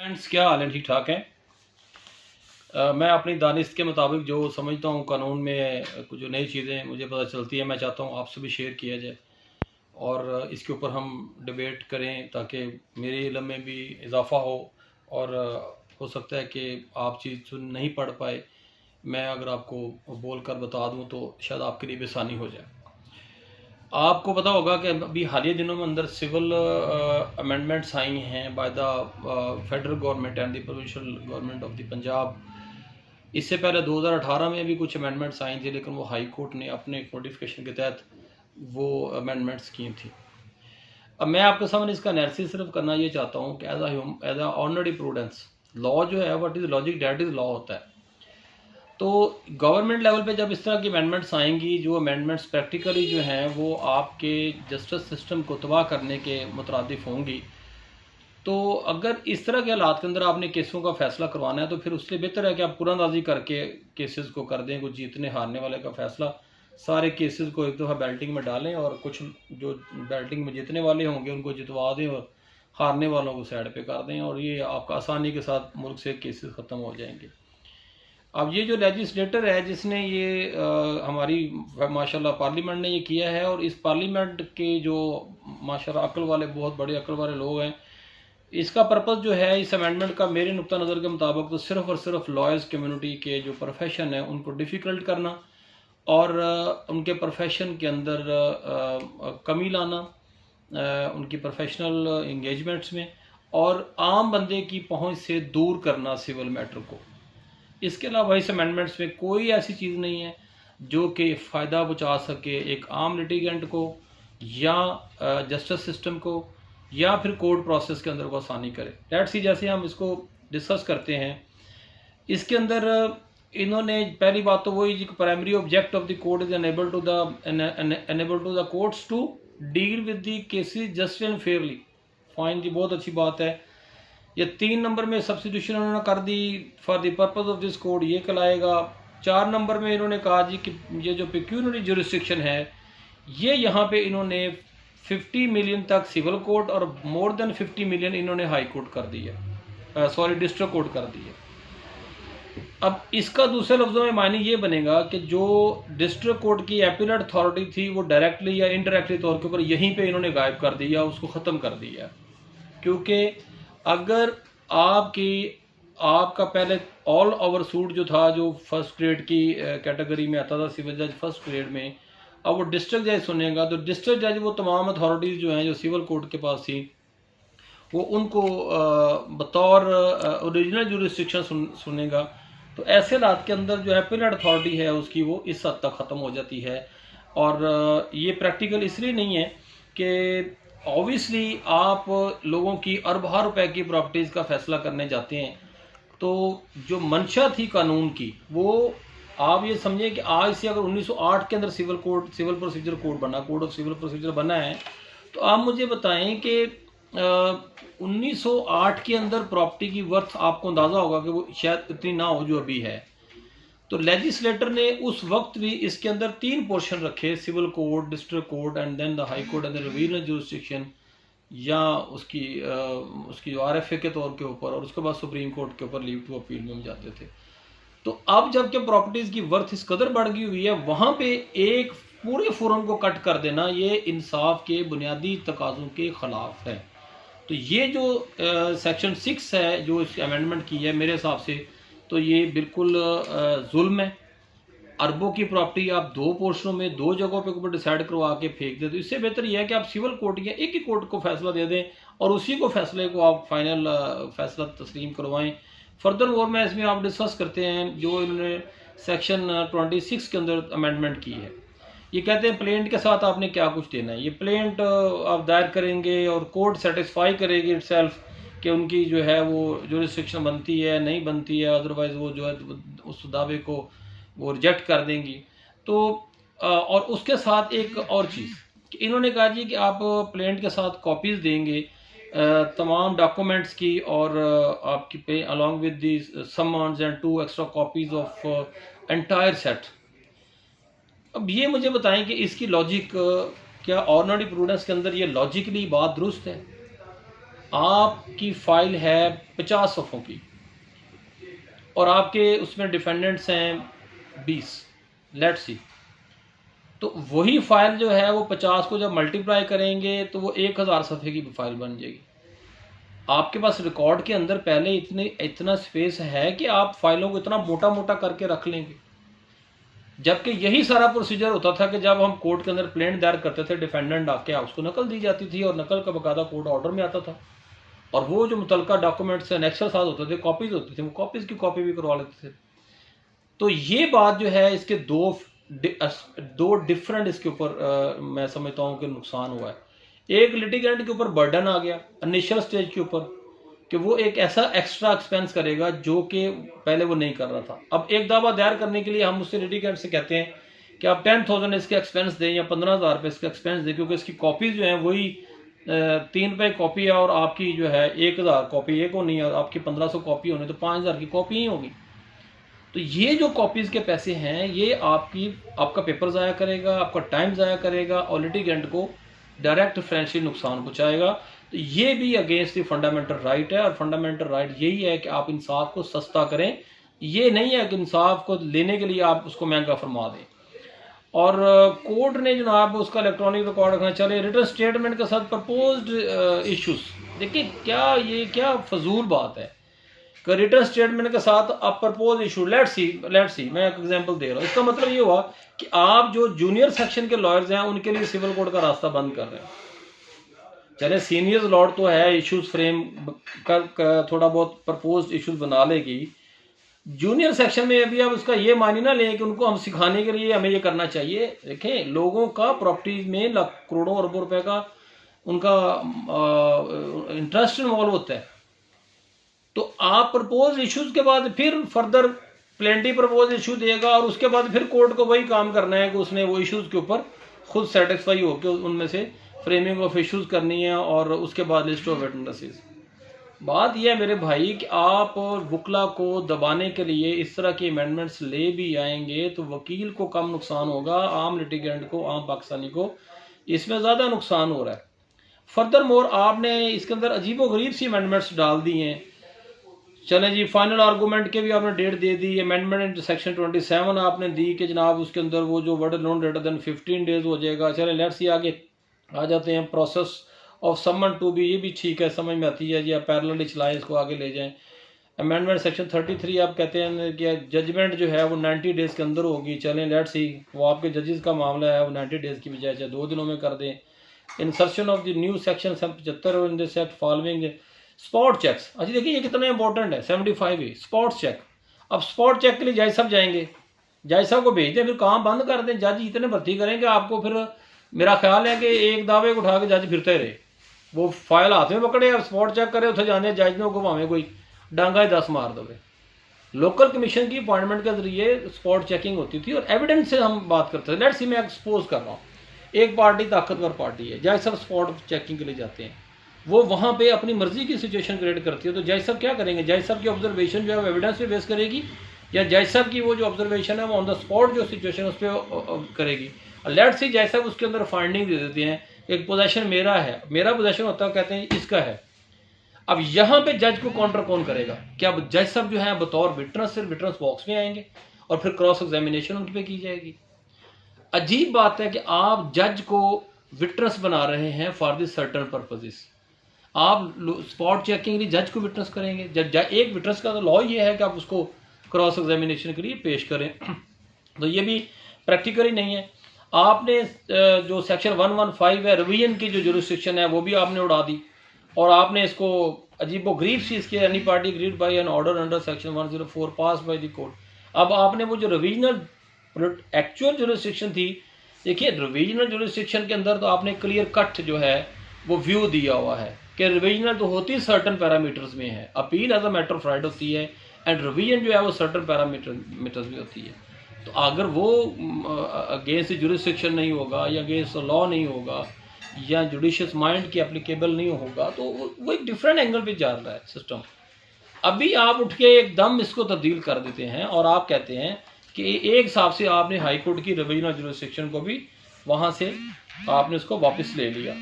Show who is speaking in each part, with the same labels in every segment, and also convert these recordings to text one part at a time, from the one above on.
Speaker 1: Friends, क्या हाल है? ठीक ठाक है। मैं अपनी दानिश के मुताबिक जो समझता हूँ कानून में कुछ जो नई चीज़ें मुझे पता चलती हैं, मैं चाहता हूँ आपसे भी शेयर किया जाए और इसके ऊपर हम डिबेट करें ताकि मेरे इल्म में भी इजाफ़ा हो। और हो सकता है कि आप चीज़ जो नहीं पढ़ पाए, मैं अगर आपको बोल कर बता दूँ तो शायद आपके लिए भी आसानी हो जाए। आपको पता होगा कि अभी हालिया दिनों में अंदर सिविल अमेंडमेंट्स आई हैं by the federal government and the provincial government of the Punjab. इससे पहले 2018 में भी कुछ अमेंडमेंट्स आई थी, लेकिन वो हाई कोर्ट ने अपने एक नोटिफिकेशन के तहत वो अमेंडमेंट्स की थी। अब मैं आपके सामने इसका एनालिसिस सिर्फ करना ये चाहता हूँ कि as a ordinary prudence law जो है, what is logic, that is law होता है। तो गवर्नमेंट लेवल पे जब इस तरह की अमेंडमेंट्स आएंगी, जो अमेंडमेंट्स प्रैक्टिकली जो हैं वो आपके जस्टिस सिस्टम को तबाह करने के मुतरादिफ होंगी, तो अगर इस तरह के हालात के अंदर आपने केसों का फैसला करवाना है तो फिर उससे बेहतर है कि आप कुरानदाजी करके केसेस को कर दें। कुछ जीतने हारने वाले का फैसला, सारे केसेस को एक दफ़ा बैल्टिंग में डालें और कुछ जो बैल्टिंग में जीतने वाले होंगे उनको जितवा दें और हारने वालों को साइड पे कर दें, और ये आपका आसानी के साथ मुल्क से केसेस ख़त्म हो जाएंगे। अब ये जो लेजिस्लेटर है जिसने ये हमारी माशाल्लाह पार्लियामेंट ने ये किया है, और इस पार्लियामेंट के जो माशाल्लाह अक्ल वाले, बहुत बड़े अक्ल वाले लोग हैं, इसका पर्पज़ जो है इस अमेंडमेंट का मेरे नुक्ता नज़र के मुताबिक तो सिर्फ़ और सिर्फ लॉयर्स कम्युनिटी के जो प्रोफेशन है उनको डिफ़िकल्ट करना और उनके प्रोफेशन के अंदर कमी लाना, उनकी प्रोफेशनल इंगेजमेंट्स में, और आम बंदे की पहुंच से दूर करना सिविल मैटर को। इसके अलावा इस अमेंडमेंट्स में कोई ऐसी चीज़ नहीं है जो कि फ़ायदा पहुँचा सके एक आम लिटिगेंट को या जस्टिस सिस्टम को या फिर कोर्ट प्रोसेस के अंदर को आसानी करे। लेट्स सी, जैसे हम इसको डिस्कस करते हैं, इसके अंदर इन्होंने पहली बात तो वही, primary object of the court is enable to the courts to deal with the cases just and fairly. Fine जी, बहुत अच्छी बात है। ये 3 नंबर में सब्स्टिट्यूशन उन्होंने कर दी for the purpose of this code, ये कहलाएगा। 4 नंबर में इन्होंने कहा जी कि ये जो पेक्यूनियरी जुरिस्डिक्शन है, ये यहाँ पे इन्होंने 50 मिलियन तक सिविल कोर्ट और मोर देन 50 मिलियन इन्होंने हाई कोर्ट कर दिया, सॉरी डिस्ट्रिक्ट कोर्ट कर दिया। अब इसका दूसरे लफ्ज़ों में मायने ये बनेगा कि जो डिस्ट्रिक्ट कोर्ट की एपीलेट अथॉरिटी थी वो डायरेक्टली या इनडायरेक्टली तौर के ऊपर यहीं पे इन्होंने गायब कर दिया, उसको ख़त्म कर दिया। क्योंकि अगर आपका पहले ऑल ओवर सूट जो था, जो फर्स्ट ग्रेड की कैटेगरी में आता था सिविल जज फर्स्ट ग्रेड में, अब वो डिस्ट्रिक्ट जज सुनेगा तो डिस्ट्रिक्ट जज वो तमाम अथॉरिटीज़ जो हैं जो सिविल कोर्ट के पास थी वो उनको बतौर ओरिजिनल जुरिस्डिक्शन सुनेगा। तो ऐसे हालात के अंदर जो एपीलेट अथॉरिटी है उसकी वो इस हद तक ख़त्म हो जाती है। और ये प्रैक्टिकल इसलिए नहीं है कि ऑब्वियसली आप लोगों की अरबों रुपए की प्रॉपर्टीज़ का फैसला करने जाते हैं, तो जो मंशा थी कानून की वो आप ये समझें कि आज से अगर 1908 के अंदर सिविल प्रोसीजर कोड बना, कोड ऑफ सिविल प्रोसीजर बना है, तो आप मुझे बताएं कि 1908 के अंदर प्रॉपर्टी की वर्थ आपको अंदाज़ा होगा कि वो शायद इतनी ना हो जो अभी है। तो लेजिस्लेटर ने उस वक्त भी इसके अंदर 3 पोर्शन रखे, civil code, district code and then the high court and the revisional jurisdiction, या उसकी जो आरएफए के तौर के ऊपर, और उसके बाद सुप्रीम कोर्ट के ऊपर लीव टू अपील में हम जाते थे। तो अब जबकि प्रॉपर्टीज़ की वर्थ इस कदर बढ़ गई हुई है, वहाँ पे एक पूरे फोरम को कट कर देना ये इंसाफ के बुनियादी तकाज़ों के ख़िलाफ़ है। तो ये जो सेक्शन 6 है जो इस अमेंडमेंट की है, मेरे हिसाब से तो ये बिल्कुल जुल्म है। अरबों की प्रॉपर्टी आप 2 पोर्शनों में 2 जगहों पे ऊपर डिसाइड करवा के फेंक दें, तो इससे बेहतर यह है कि आप सिविल कोर्ट या एक ही कोर्ट को फैसला दे दें और उसी को फैसले को आप फाइनल फैसला तस्लीम करवाएं। फर्दर और मैं इसमें आप डिस्कस करते हैं जो इन्होंने सेक्शन 26 के अंदर अमेंडमेंट की है। ये कहते हैं प्लेंट के साथ आपने क्या कुछ देना है। ये प्लेंट आप दायर करेंगे और कोर्ट सेटिस्फाई करेगी इटसेल्फ कि उनकी जो है वो जुरिस्डिक्शन बनती है नहीं बनती है, अदरवाइज़ वो जो है उस दावे को वो रिजेक्ट कर देंगी। तो और उसके साथ एक और चीज़ कि इन्होंने कहा जी कि आप प्लेंट के साथ कॉपीज़ देंगे तमाम डॉक्यूमेंट्स की, और आपकी पे along with the summons and 2 extra copies of entire set. अब ये मुझे बताएं कि इसकी लॉजिक क्या ऑर्डिनरी प्रूडेंस के अंदर ये लॉजिकली बात दुरुस्त है? आपकी फ़ाइल है 50 सफ़ों की और आपके उसमें डिफेंडेंट्स हैं 20, लेट्स सी, तो वही फ़ाइल जो है वो 50 को जब मल्टीप्लाई करेंगे तो वो 1000 सफ़े की फ़ाइल बन जाएगी। आपके पास रिकॉर्ड के अंदर पहले इतना स्पेस है कि आप फाइलों को इतना मोटा मोटा करके रख लेंगे। जबकि यही सारा प्रोसीजर होता था कि जब हम कोर्ट के अंदर प्लेंट दायर करते थे, डिफेंडेंट आके उसको नकल दी जाती थी और नकल का बकायदा कोर्ट ऑर्डर में आता था और वो जो मुतलका डॉक्यूमेंट्स एनेक्सर साथ होते थे, कॉपीज़ होती थी, वो कॉपीज़ की कॉपी भी करवा लेते थे। तो ये बात जो है इसके दो डिफरेंट इसके ऊपर मैं समझता हूँ कि नुकसान हुआ है। एक लिटिगेंट के ऊपर बर्डन आ गया इनिशियल स्टेज के ऊपर कि वो एक ऐसा एक्स्ट्रा एक्सपेंस करेगा जो कि पहले वो नहीं कर रहा था। अब एक दावा दायर करने के लिए हम उससे लिटिगेंट से कहते हैं कि आप 10,000 इसके एक्सपेंस दें या 15,000 रुपये इसके एक्सपेंस दें, क्योंकि इसकी कॉपीज़ जो हैं वही 3 रुपये कॉपी है और आपकी जो है 1000 कॉपी एक होनी है और आपकी 1500 कॉपी होनी, तो 5000 की कॉपी ही होगी। तो ये जो कॉपीज़ के पैसे हैं ये आपका पेपर ज़ाया करेगा, आपका टाइम ज़ाया करेगा और लिटिगेंट को डायरेक्ट फाइनेंशियल नुकसान पहुँचाएगा। तो ये भी अगेंस्ट द फंडामेंटल राइट है और फंडामेंटल राइट यही है कि आप इंसाफ को सस्ता करें। ये नहीं है कि इंसाफ को लेने के लिए आप उसको महंगा फरमा दें। और कोर्ट ने जनाब उसका इलेक्ट्रॉनिक रिकॉर्ड रखना चले रिटर्न स्टेटमेंट के साथ प्रपोज्ड इश्यूज, देखिए क्या फजूल बात है कि रिटर्न स्टेटमेंट के साथ आप प्रपोज इशू, लेट्स सी मैं एक एग्जांपल दे रहा हूँ। इसका मतलब ये हुआ कि आप जो जूनियर सेक्शन के लॉयर्स हैं उनके लिए सिविल कोर्ट का रास्ता बंद कर रहे हैं। चले सीनियर लॉ तो है, इश्यूज फ्रेम कर थोड़ा बहुत प्रपोज इश्यूज बना लेगी। जूनियर सेक्शन में अभी आप उसका ये मानी ना लें कि उनको हम सिखाने के लिए हमें ये करना चाहिए। देखें, लोगों का प्रॉपर्टीज में करोड़ों अरबों रुपए का उनका इंटरेस्ट इन्वॉल्व होता है। तो आप प्रपोज इश्यूज के बाद फिर फर्दर प्लेंटी प्रपोज इशू देगा और उसके बाद फिर कोर्ट को वही काम करना है कि उसने वो इश्यूज के ऊपर खुद सेटिस्फाई होकर उनमें से फ्रेमिंग ऑफ इश्यूज करनी है और उसके बाद लिस्ट ऑफ विटनेसेस। बात यह है मेरे भाई कि आप वकला को दबाने के लिए इस तरह के अमेंडमेंट्स ले भी आएंगे तो वकील को कम नुकसान होगा, आम लिटिगेंट को, आम पाकिस्तानी को इसमें ज़्यादा नुकसान हो रहा है। फर्दर मोर आपने इसके अंदर अजीबोगरीब सी अमेंडमेंट्स डाल दी हैं। चलें जी, फाइनल आर्गूमेंट के भी आपने डेट दे दी। अमेंडमेंट सेक्शन 27 आपने दी कि जनाब उसके अंदर वो जो word non greater than 15 days हो जाएगा। चलें लेट्स सी आगे आ जाते हैं। Process of summon to be, ये भी ठीक है, समझ में आती है जी, आप पैरेलली चलाएं, इसको आगे ले जाएं। अमेंडमेंट सेक्शन 33 आप कहते हैं कि जजमेंट जो है वो 90 डेज़ के अंदर होगी। चलें लेट्स सी, वो आपके जजेस का मामला है, वो 90 डेज़ की बजाय चाहे 2 दिनों में कर दें। Insertion of the new section 75 in the set following spot checks. अच्छा देखिए ये कितना इंपॉर्टेंट है, 75 स्पॉट चेक। अब स्पॉट चेक के लिए जज साहब जाएंगे, जज साहब को भेज दें, फिर काम बंद कर दें, जज इतने भर्ती करेंगे आपको, फिर मेरा ख्याल है कि एक दावे को उठा के जज फिरते रहे, वो फाइल हाथ में पकड़े, अब स्पॉट चेक करे, उसे जाने जज ने को भावें कोई डांगा 10 मार दे। लोकल कमीशन की अपॉइंटमेंट के जरिए स्पॉट चेकिंग होती थी और एविडेंस से हम बात करते थे। लेट्स सी मैं एक्सपोज कर रहा हूँ, एक पार्टी ताकतवर पार्टी है, जज साहब स्पॉट चेकिंग के लिए जाते हैं, वो वहाँ पे अपनी मर्जी की सिचुएशन क्रिएट करती है। तो जज साहब क्या करेंगे, जज साहब की ऑब्जर्वेशन जो है वो एविडेंस पे बेस करेगी या जज साहब की वो जो ऑब्जर्वेशन है वो ऑन द स्पॉट जो सिचुएशन उस पर करेगी। लेट्स सी जज साहब उसके अंदर फाइंडिंग दे देते हैं, एक पोजेशन मेरा है, मेरा पोजेशन होता है, कहते हैं इसका है। अब यहाँ पे जज को काउंटर कौन करेगा? क्या जज साहब जो है बतौर विटनेस सिर्फ विटनेस बॉक्स में आएंगे और फिर क्रॉस एग्जामिनेशन उन पर की जाएगी? अजीब बात है कि आप जज को विटनेस बना रहे हैं फॉर द सर्टन पर्पसेस। आप स्पॉट चेकिंग के लिए जज को विटनेस करेंगे, एक विटनेस का तो लॉ ये है कि आप उसको क्रॉस एग्जामिनेशन के लिए पेश करें। तो ये भी प्रैक्टिकली नहीं है। आपने जो सेक्शन 115 है रिवीजन की जो जुरिस्डिक्शन है वो भी आपने उड़ा दी और आपने इसको अजीबोगरीब सी इसके any party agreed by an order under section 104 pass by the court. अब आपने वो जो रिवीजनल एक्चुअल जुरिस्डिक्शन थी, देखिए रिवीजनल जुरिस्डिक्शन के अंदर तो आपने क्लियर कट जो है वो व्यू दिया हुआ है कि रिवीजनल तो होती सर्टन पैरामीटर्स में है, appeal as a matter of right होती है एंड रिवीजन जो है वो सर्टन पैरामीटर्स में होती है। तो अगर वो अगेंस्ट जुरिस्डिक्शन नहीं होगा या अगेंस्ट लॉ नहीं होगा या जुडिशियस माइंड की एप्लीकेबल नहीं होगा तो वो एक डिफरेंट एंगल पे जा रहा है सिस्टम। अभी आप उठ के एकदम इसको तब्दील कर देते हैं और आप कहते हैं कि एक हिसाब से आपने हाई कोर्ट की रिवीजनल जुरिस्डिक्शन को भी वहाँ से आपने उसको वापस ले लिया।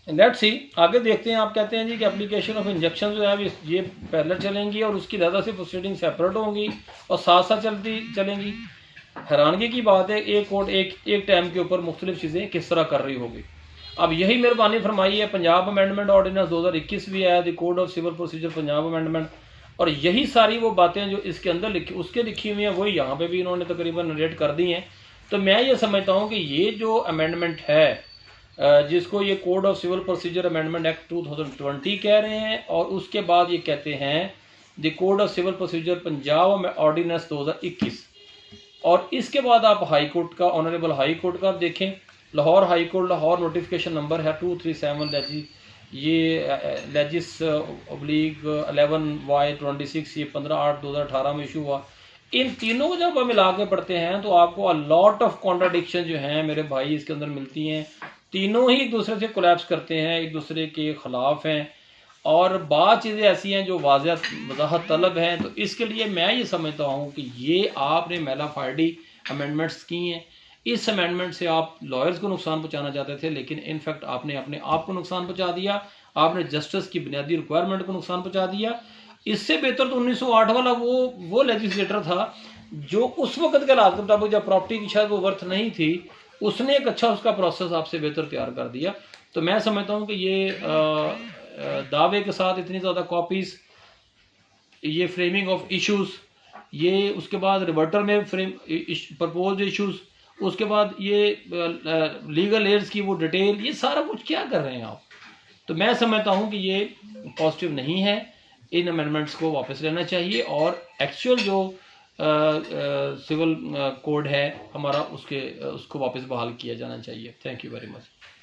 Speaker 1: लेट्स सी, आगे देखते हैं। आप कहते हैं जी कि एप्लीकेशन ऑफ इंजेक्शन जो है ये पहले चलेंगी और उसकी ज़्यादा से प्रोसीडिंग सेपरेट होंगी और साथ साथ चलेंगी। हैरानगी की बात है, एक कोर्ट एक टाइम के ऊपर मुख्तलिफ चीज़ें किस तरह कर रही होगी। अब यही मेहरबानी फरमाई है, पंजाब अमेंडमेंट ऑर्डिनेंस 2021 भी है, the code of civil procedure Punjab amendment, और यही सारी वो बातें जो इसके अंदर लिखी हुई हैं वही यहाँ पे भी इन्होंने तकरीबन नरेट कर दी हैं। तो मैं ये समझता हूँ कि ये जो अमेंडमेंट है जिसको ये code of civil procedure amendment act 2020 कह रहे हैं, और उसके बाद ये कहते हैं the code of civil procedure Punjab ordinance 2021, और इसके बाद आप हाई कोर्ट का, ऑनरेबल हाई कोर्ट का आप देखें, Lahore high court Lahore notification number है 237 ये लेजिस ऑब्लिक 11/26, ये 15/8/2018 में इशू हुआ। इन तीनों को जब हम मिला के पढ़ते हैं तो आपको अ लॉट ऑफ कॉन्ट्राडिक्शन जो हैं मेरे भाई इसके अंदर मिलती हैं। तीनों ही एक दूसरे से कोलैप्स करते हैं, एक दूसरे के ख़िलाफ़ हैं, और बात चीज़ें ऐसी हैं जो वजाहत तलब हैं। तो इसके लिए मैं ये समझता हूँ कि ये आपने मेला फार्डी अमेंडमेंट्स की हैं। इस अमेंडमेंट से आप लॉयर्स को नुकसान पहुँचाना चाहते थे, लेकिन इनफैक्ट आपने अपने आप को नुकसान पहुँचा दिया, आपने जस्टिस की बुनियादी रिक्वायरमेंट को नुकसान पहुँचा दिया। इससे बेहतर तो 1908 वाला वो लेजिस्लेटर था जो उस वक्त के हालात के मुताबिक जब प्रॉपर्टी की शायद वो वर्थ नहीं थी, उसने एक अच्छा उसका प्रोसेस आपसे बेहतर तैयार कर दिया। तो मैं समझता हूँ कि ये दावे के साथ इतनी ज़्यादा कॉपीज़, ये फ्रेमिंग ऑफ इश्यूज़, ये उसके बाद रिवर्टर में प्रपोज इश्यूज़, उसके बाद ये लीगल एड्स की वो डिटेल, ये सारा कुछ क्या कर रहे हैं आप। तो मैं समझता हूँ कि ये पॉजिटिव नहीं है, इन अमेंडमेंट्स को वापस लेना चाहिए और एक्चुअल जो सिविल कोड है हमारा उसको वापस बहाल किया जाना चाहिए। Thank you very much.